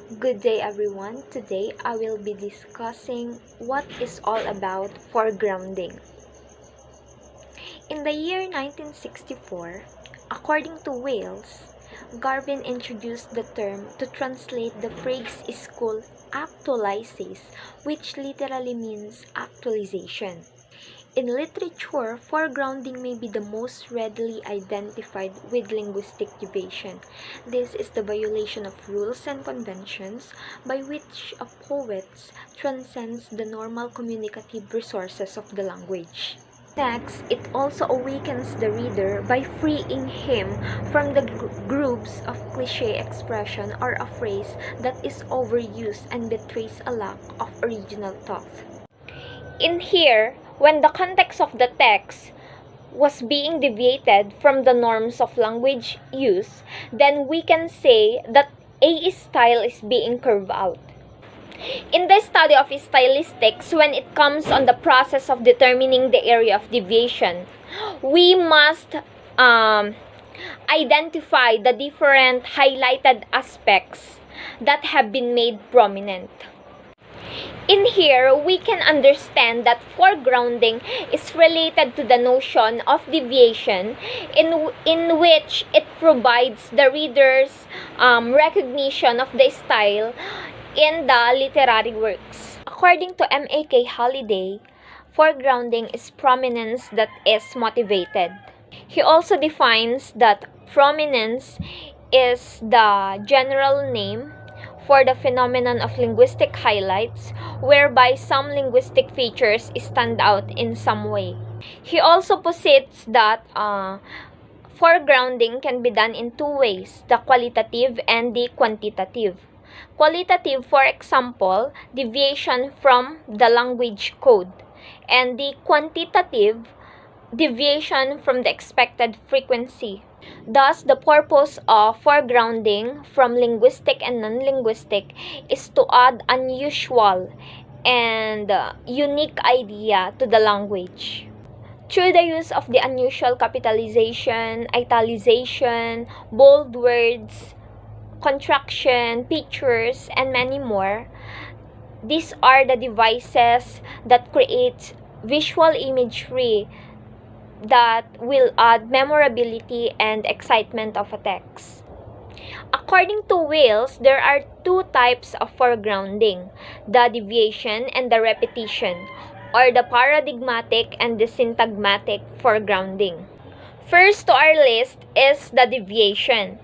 Good day everyone. Today I will be discussing what is all about foregrounding. In the year 1964, according to Wales, Garvin introduced the term to translate the phrase school actualizes, which literally means actualization. In literature, foregrounding may be the most readily identified with linguistic deviation. This is the violation of rules and conventions by which a poet transcends the normal communicative resources of the language. Next, it also awakens the reader by freeing him from the grooves of cliché expression or a phrase that is overused and betrays a lack of original thought. In here, when the context of the text was being deviated from the norms of language use, then we can say that a style is being curved out. In the study of stylistics, when it comes on the process of determining the area of deviation, we must identify the different highlighted aspects that have been made prominent. In here, we can understand that foregrounding is related to the notion of deviation in which it provides the reader's recognition of the style in the literary works. According to M.A.K. Halliday, foregrounding is prominence that is motivated. He also defines that prominence is the general name for the phenomenon of linguistic highlights, whereby some linguistic features stand out in some way. He also posits that foregrounding can be done in two ways, the qualitative and the quantitative. Qualitative, for example, deviation from the language code, and the quantitative, deviation from the expected frequency. Thus, the purpose of foregrounding from linguistic and non-linguistic is to add unusual and unique idea to the language. Through the use of the unusual capitalization, italicization, bold words, contraction, pictures, and many more, these are the devices that create visual imagery that will add memorability and excitement of a text. According to Wales, there are two types of foregrounding, the deviation and the repetition, or the paradigmatic and the syntagmatic foregrounding. First to our list is the deviation.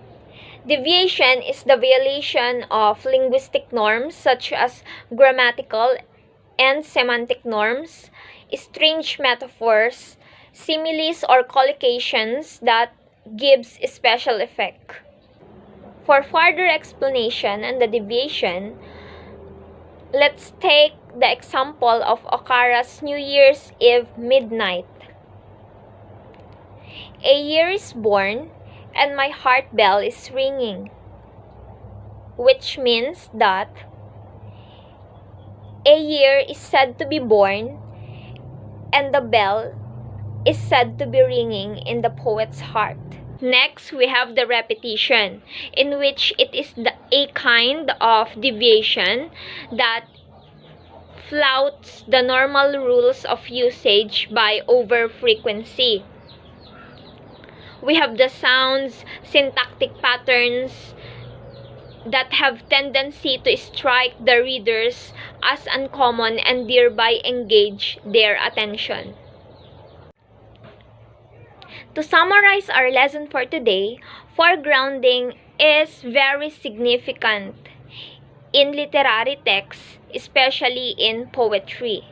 Deviation is the violation of linguistic norms such as grammatical and semantic norms, strange metaphors, similes or collocations that gives a special effect. For further explanation on the deviation, let's take the example of Okara's New Year's Eve midnight. A year is born and my heart bell is ringing, which means that a year is said to be born and the bell is said to be ringing in the poet's heart. Next, we have the repetition, in which it is a kind of deviation that flouts the normal rules of usage by over-frequency. We have the sounds, syntactic patterns that have tendency to strike the readers as uncommon and thereby engage their attention. To summarize our lesson for today, foregrounding is very significant in literary texts, especially in poetry.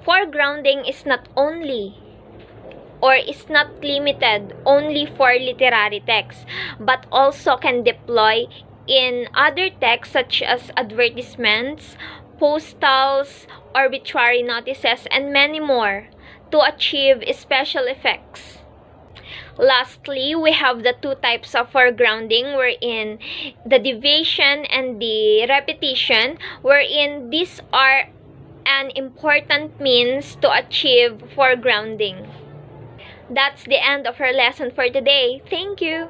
Foregrounding is not only or is not limited only for literary texts, but also can deploy in other texts such as advertisements, postals, arbitrary notices, and many more to achieve special effects. Lastly, we have the two types of foregrounding, wherein the deviation and the repetition, wherein these are an important means to achieve foregrounding. That's the end of our lesson for today. Thank you!